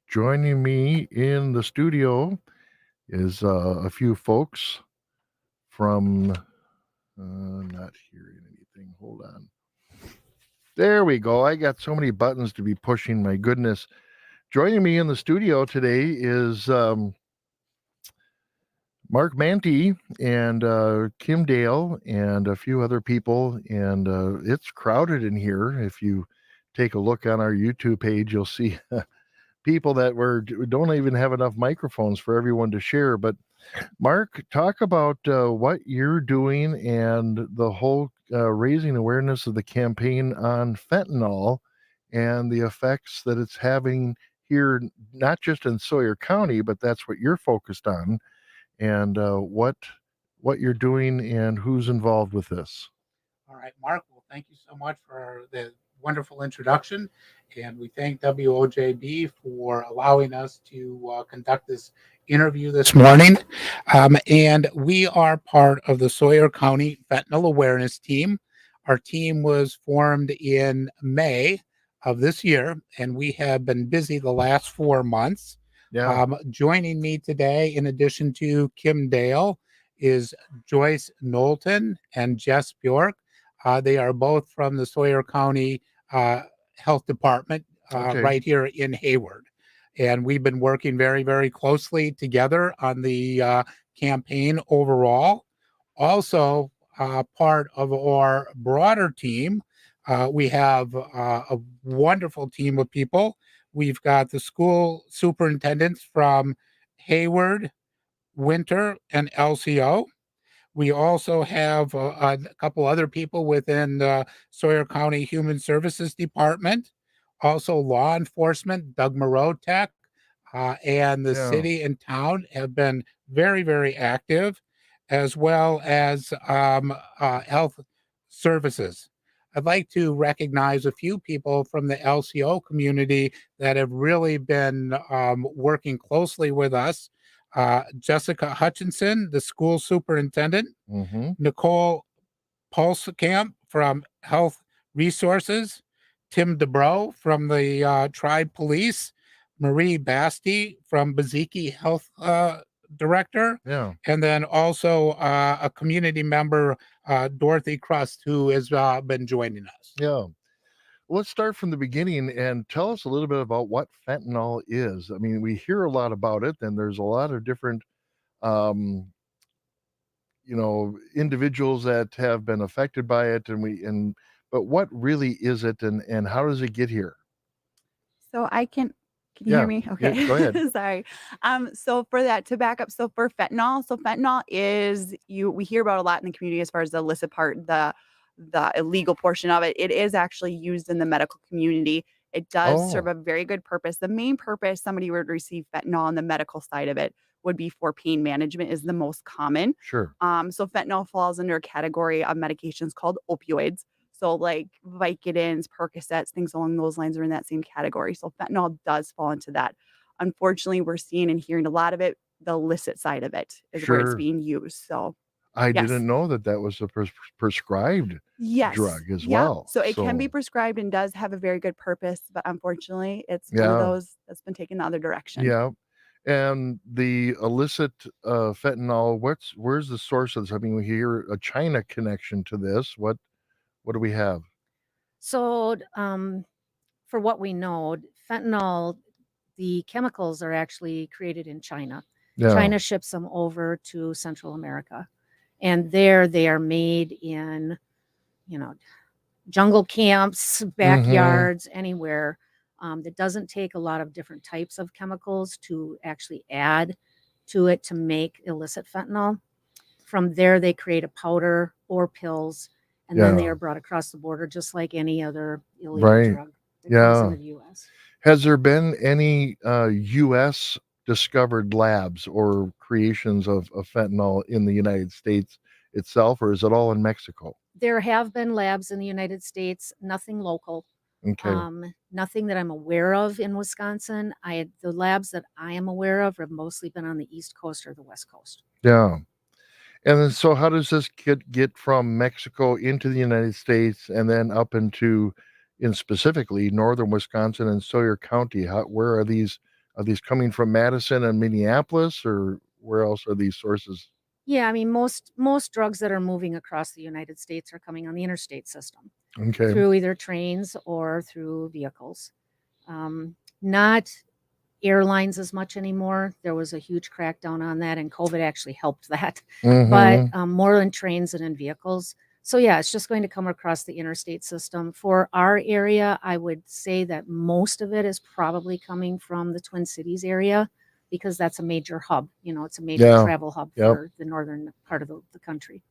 Joining me in the studio is a few folks from, not hearing anything. Hold on. There we go. I got so many buttons to be pushing. My goodness. Joining me in the studio today is Mark Manty and Kim Dale and a few other people. And it's crowded in here. If you take a look on our YouTube page, you'll see people that don't even have enough microphones for everyone to share. But Mark, talk about what you're doing and the whole raising awareness of the campaign on fentanyl and the effects that it's having here, not just in Sawyer County, but that's what you're focused on, and what you're doing and who's involved with this. All right, Mark. Well, thank you so much for the wonderful introduction. And we thank WOJB for allowing us to conduct this interview this morning. And we are part of the Sawyer County Fentanyl Awareness Team. Our team was formed in May of this year, and we have been busy the last 4 months. Yeah. Joining me today, in addition to Kim Dale, is Joyce Knowlton and Jess Bjork. They are both from the Sawyer County Health Department Okay. right here in Hayward. And we've been working very, very closely together on the campaign overall. Also, part of our broader team, we have a wonderful team of people. We've got the school superintendents from Hayward, Winter, and LCO. We also have a couple other people within the Sawyer County Human Services Department, also law enforcement, Doug Moreau-Tech, and the Yeah. city and town have been very, very active, as well as health services. I'd like to recognize a few people from the LCO community that have really been working closely with us. Jessica Hutchinson, the school superintendent, Mm-hmm. Nicole Pulsekamp from Health Resources, Tim DeBro from the Tribe Police, Marie Basti from Baziki Health Director, Yeah. and then also a community member, Dorothy Crust, who has been joining us. Yeah. Let's start from the beginning and tell us a little bit about what fentanyl is. I mean, we hear a lot about it, and there's a lot of different, um, individuals that have been affected by it, but what really is it, and how does it get here? So can you hear Yeah, me? yeah, Okay. go ahead. Sorry. So for that, to back up, so for fentanyl is we hear about a lot in the community as far as the illicit part, the illegal portion of it. It is actually used in the medical community. It does serve Oh, a very good purpose. The main purpose somebody would receive fentanyl on the medical side of it would be for pain management is the most common. sure. So fentanyl falls under a category of medications called opioids. So like Vicodins, Percocets, things along those lines are in that same category. So fentanyl does fall into that. Unfortunately, we're seeing and hearing a lot of it. The illicit side of it is where it's Sure. being used. So I yes. didn't know that that was a prescribed Yes. drug as Yeah. well. So it can be So, prescribed and does have a very good purpose, but unfortunately, it's one of yeah, those that's been taken the other direction. yeah. And the illicit fentanyl, where's the source of this? I mean, we hear a China connection to this. What do we have? So, for what we know, fentanyl, the chemicals are actually created in China. Yeah. China ships them over to Central America, and there they are made in, you know, jungle camps, Mm-hmm. backyards, anywhere. That doesn't take a lot of different types of chemicals to actually add to it to make illicit fentanyl. From there, they create a powder or pills, and then they Yeah. are brought across the border just like any other illegal Right. drug that comes Yeah. into the U.S. Has there been any U.S. discovered labs or creations of fentanyl in the United States itself, or is it all in Mexico? There have been labs in the United States, nothing local, Okay. nothing that I'm aware of in Wisconsin. The labs that I am aware of have mostly been on the East Coast or the West Coast. Yeah. And then, so how does this get from Mexico into the United States and then up in specifically northern Wisconsin and Sawyer County? Where are these Are these coming from Madison and Minneapolis, or where else are these sources? Yeah, I mean, most drugs that are moving across the United States are coming on the interstate system Okay. through either trains or through vehicles. Not airlines as much anymore. There was a huge crackdown on that, and COVID actually helped that. But Mhm. more in trains than in vehicles. So yeah, it's just going to come across the interstate system. For our area, I would say that most of it is probably coming from the Twin Cities area because that's a major hub. You know, it's a major Yeah. travel hub Yep. for the northern part of the country.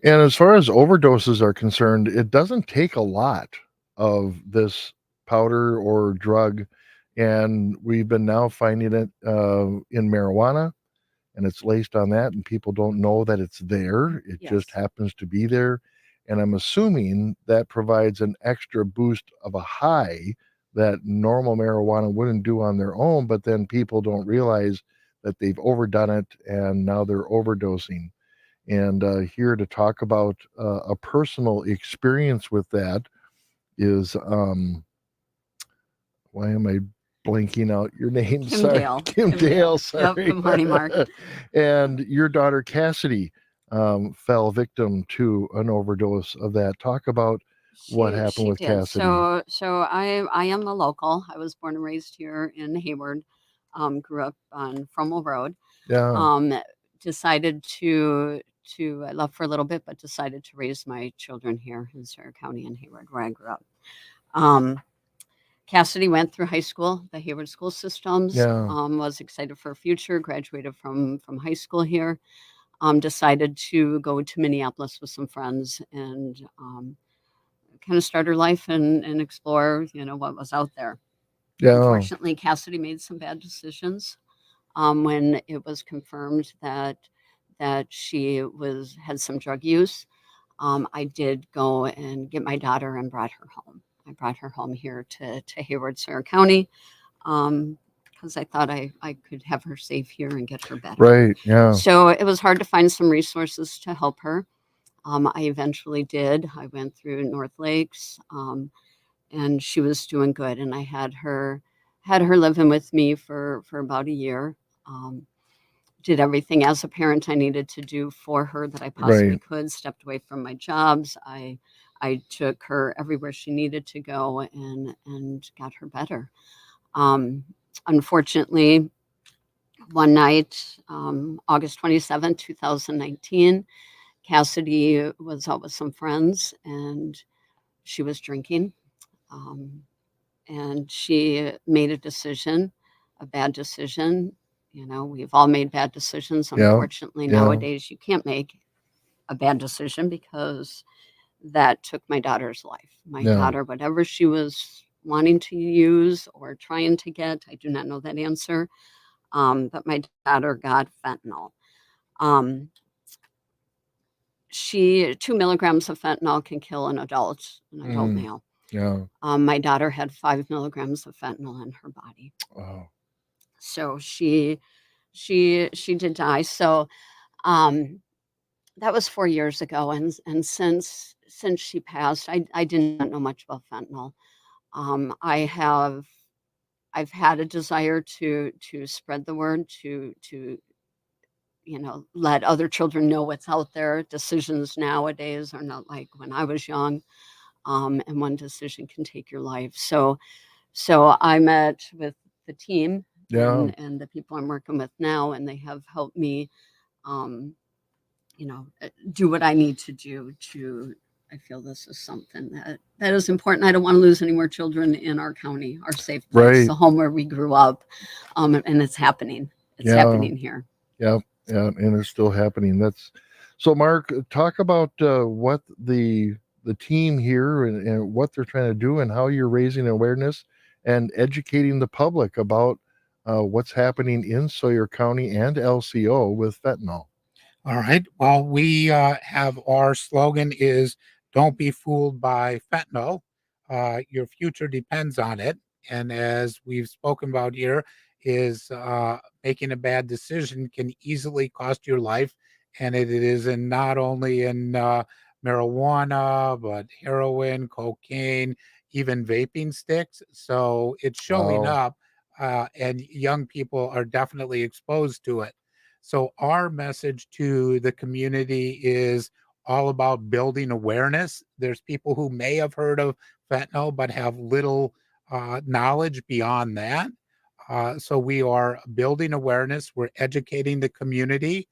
And as far as overdoses are concerned, it doesn't take a lot of this powder or drug. And we've been now finding it in marijuana, and it's laced on that, and people don't know that it's there. It just Yes. happens to be there. And I'm assuming that provides an extra boost of a high that normal marijuana wouldn't do on their own, but then people don't realize that they've overdone it and now they're overdosing. And here to talk about a personal experience with that is why am I blanking out your name? Kim Sorry, Dale. Kim Kim Dale. Dale. Yep. Sorry. Good morning, Mark. And your daughter Cassidy fell victim to an overdose of that. Talk about what happened She with did. Cassidy. So I am a local. I was born and raised here in Hayward. Grew up on Fromwell Road. Yeah. Decided I left for a little bit, but decided to raise my children here in Sawyer County in Hayward, where I grew up. Cassidy went through high school, the Hayward school systems. Yeah. Was excited for a future. Graduated from high school here. Decided to go to Minneapolis with some friends and kind of start her life and explore, what was out there. Yeah. Unfortunately, Cassidy made some bad decisions when it was confirmed that she had some drug use. I did go and get my daughter and brought her home. I brought her home here to Hayward, Sawyer County, because I thought I could have her safe here and get her better. Right. Yeah. So it was hard to find some resources to help her. I eventually did. I went through North Lakes, and she was doing good. And I had her living with me for about a year. Did everything as a parent I needed to do for her that I possibly Right. could. Stepped away from my jobs. I took her everywhere she needed to go and got her better. Unfortunately, one night, August 27th, 2019, Cassidy was out with some friends and she was drinking. And she made a decision, a bad decision. We've all made bad decisions. Yeah. Unfortunately, Yeah. nowadays you can't make a bad decision because that took my daughter's life. My Yeah. daughter, whatever she was wanting to use or trying to get, I do not know that answer. But my daughter got fentanyl. 2 milligrams of fentanyl can kill an adult male. Yeah. My daughter had 5 milligrams of fentanyl in her body. Oh. So she did die. So that was 4 years ago, and since she passed, I did not know much about fentanyl. I've had a desire to spread the word, to let other children know what's out there. Decisions nowadays are not like when I was young, and one decision can take your life. So I met with the team Yeah. and the people I'm working with now, and they have helped me, do what I need to do to. I feel this is something that is important. I don't want to lose any more children in our county, our safe place, Right. the home where we grew up, and it's happening. It's Yeah. happening here. Yeah. Yeah. And it's still happening. That's so. Mark, talk about what the team here and what they're trying to do and how you're raising awareness and educating the public about what's happening in Sawyer County and LCO with fentanyl. All right. Well, we have our slogan is "Don't be fooled by fentanyl. Your future depends on it." And as we've spoken about here, is making a bad decision can easily cost your life, and it is not only in marijuana, but heroin, cocaine, even vaping sticks. So it's showing Wow. up and young people are definitely exposed to it. So our message to the community is all about building awareness. There's people who may have heard of fentanyl but have little knowledge beyond that. So we are building awareness. We're educating the community.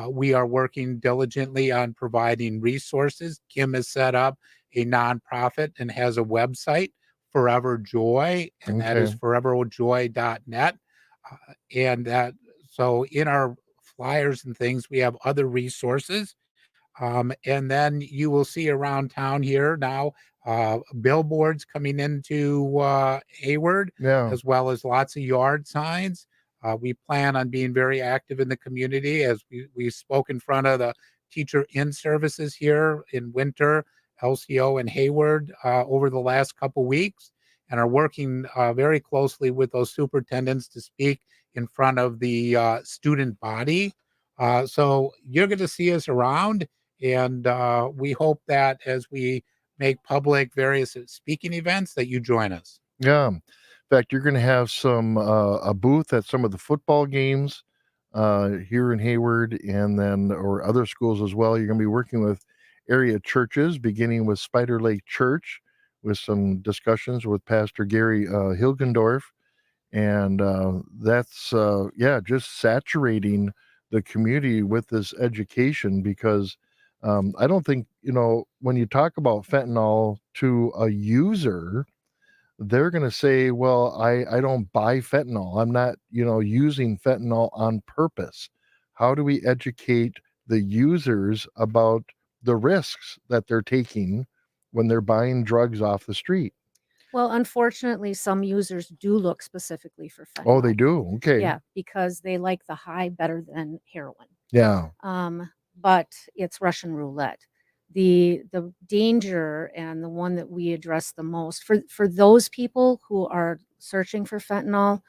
We are working diligently on providing resources. Kim has set up a nonprofit and has a website, Forever Joy, and that is Okay. foreverjoy.net. And that, so in our flyers and things, we have other resources. And then you will see around town here now billboards coming into Hayward, Yeah. as well as lots of yard signs. We plan on being very active in the community as we spoke in front of the teacher in services here in Winter, LCO, and Hayward over the last couple weeks, and are working very closely with those superintendents to speak in front of the student body. So you're going to see us around. And we hope that as we make public various speaking events, that you join us. Yeah. In fact, you're going to have some a booth at some of the football games here in Hayward, and then or other schools as well. You're going to be working with area churches, beginning with Spider Lake Church, with some discussions with Pastor Gary Hilgendorf, and that's yeah, just saturating the community with this education because. I don't think, when you talk about fentanyl to a user, they're going to say, well, I don't buy fentanyl. I'm not, using fentanyl on purpose. How do we educate the users about the risks that they're taking when they're buying drugs off the street? Well, unfortunately, some users do look specifically for Oh, they fentanyl. do. Okay. Yeah, because they like the high better than heroin. Yeah. But it's Russian roulette. The danger and the one that we address the most for those people who are searching for fentanyl,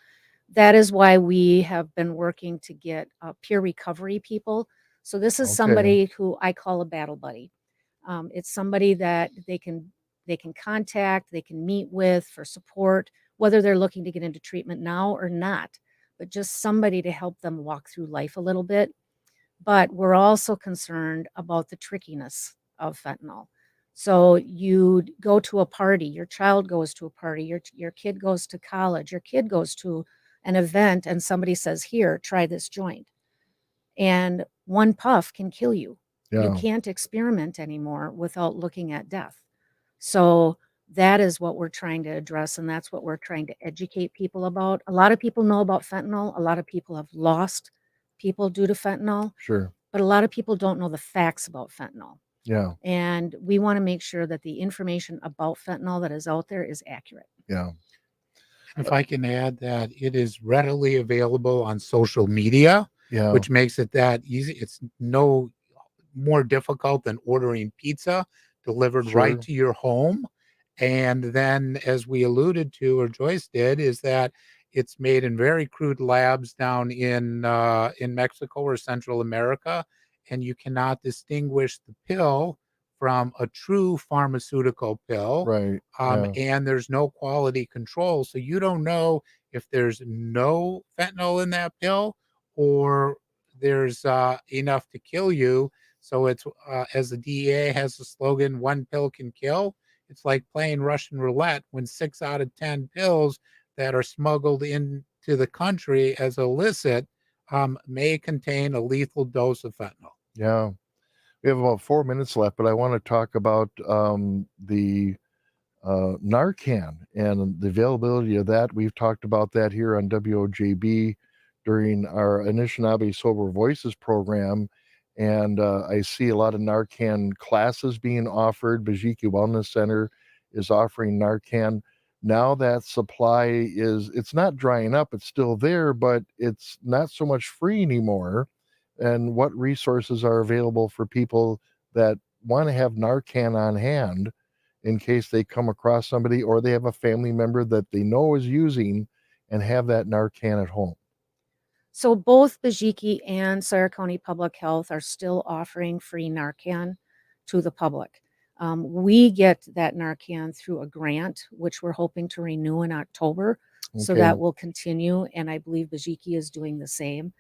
that is why we have been working to get peer recovery people. So this is Okay. somebody who I call a battle buddy. It's somebody that they can contact, they can meet with for support, whether they're looking to get into treatment now or not, but just somebody to help them walk through life a little bit. But we're also concerned about the trickiness of fentanyl. So you go to a party, your child goes to a party, your kid goes to college, your kid goes to an event, and somebody says, "Here, try this joint." And one puff can kill you. You Yeah. can't experiment anymore without looking at death. So that is what we're trying to address, and that's what we're trying to educate people about. A lot of people know about fentanyl. A lot of people have lost people due to fentanyl, Sure. but a lot of people don't know the facts about fentanyl. Yeah. And we want to make sure that the information about fentanyl that is out there is accurate. Yeah. And if I can add that it is readily available on social media, Yeah. which makes it that easy. It's no more difficult than ordering pizza delivered right Sure. to your home. And then, as we alluded to, or Joyce did, is that it's made in very crude labs down in Mexico or Central America, and you cannot distinguish the pill from a true pharmaceutical pill. Right. Yeah. And there's no quality control, so you don't know if there's no fentanyl in that pill or there's enough to kill you. So it's as the DEA has the slogan, "One pill can kill." It's like playing Russian roulette when 6 out of 10 pills that are smuggled into the country as illicit may contain a lethal dose of fentanyl. Yeah. We have about 4 minutes left, but I want to talk about the Narcan and the availability of that. We've talked about that here on WOJB during our Anishinaabe Sober Voices program. And I see a lot of Narcan classes being offered. Bajiki Wellness Center is offering Narcan. Now that supply it's not drying up, it's still there, but it's not so much free anymore. And what resources are available for people that want to have Narcan on hand in case they come across somebody or they have a family member that they know is using and have that Narcan at home? So both Bajiki and Sawyer County Public Health are still offering free Narcan to the public. We get that Narcan through a grant, which we're hoping to renew in October. So Okay. that will continue, and I believe Bajiki is doing the same.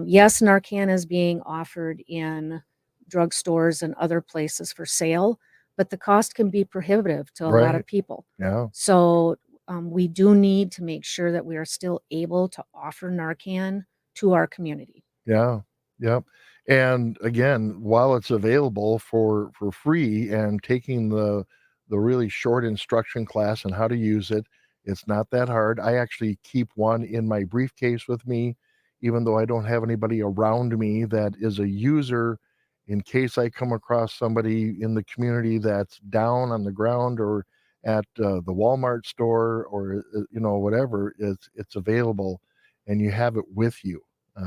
Yes, Narcan is being offered in drugstores and other places for sale, but the cost can be prohibitive to a lot Right. of people. Yeah. So we do need to make sure that we are still able to offer Narcan to our community. Yeah. Yep. And again, while it's available for free and taking the really short instruction class on how to use it, it's not that hard. I actually keep one in my briefcase with me, even though I don't have anybody around me that is a user, in case I come across somebody in the community that's down on the ground or at the Walmart store or whatever. It's available, and you have it with you.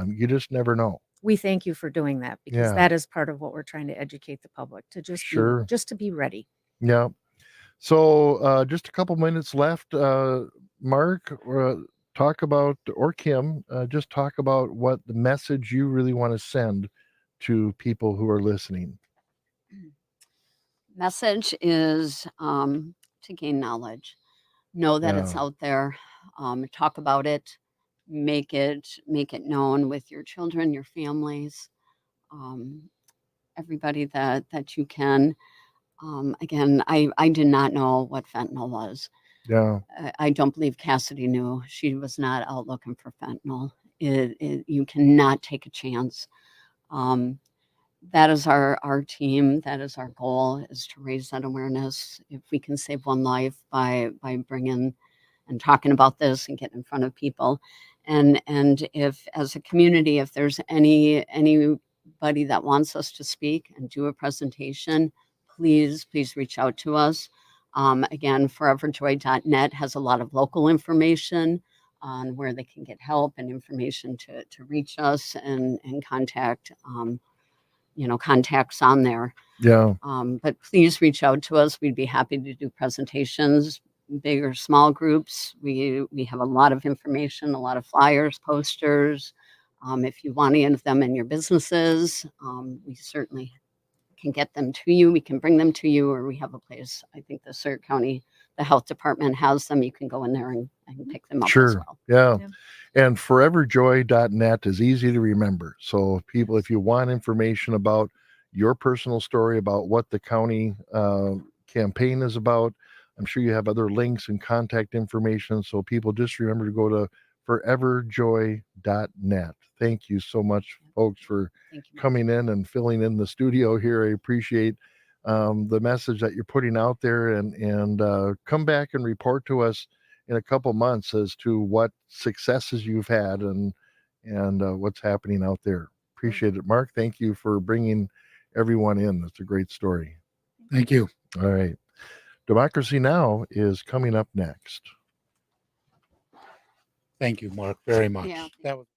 You just never know. We thank you for doing that, because Yeah, that is part of what we're trying to educate the public to sure. just to be ready. Yeah. So just a couple minutes left. Mark, talk about, or Kim, just talk about what the message you really want to send to people who are listening. Message is to gain knowledge. Know that it's Yeah. out there. Talk about it. Make it known with your children, your families, um, everybody that you can. Again, I did not know what fentanyl was. Yeah. I don't believe Cassidy knew. She was not out looking for fentanyl. You cannot take a chance. Um, that is our team. That is our goal, is to raise that awareness. If we can save one life by bringing and talking about this and getting in front of people, and if as a community, if there's anybody that wants us to speak and do a presentation, please reach out to us. Again, foreverjoy.net has a lot of local information on where they can get help and information to reach us, and contact contacts on there. Yeah. But please reach out to us. We'd be happy to do presentations, big or small groups. We have a lot of information, a lot of flyers, posters. If you want any of them in your businesses, we certainly can get them to you. We can bring them to you, or we have a place. I think the Sawyer County, the health department has them. You can go in there and pick them up as Sure. well. Yeah. Yeah. And foreverjoy.net is easy to remember. So people, if you want information about your personal story, about what the county campaign is about, I'm sure you have other links and contact information. So people, just remember to go to foreverjoy.net. Thank you so much, folks, for Thank you, Mike. coming in and filling in the studio here. I appreciate the message that you're putting out there, and come back and report to us in a couple months as to what successes you've had and what's happening out there. Appreciate it, Mark. Thank you for bringing everyone in. That's a great story. Thank you. All right. Democracy Now! Is coming up next. Thank you, Mark, very much. Yeah. That was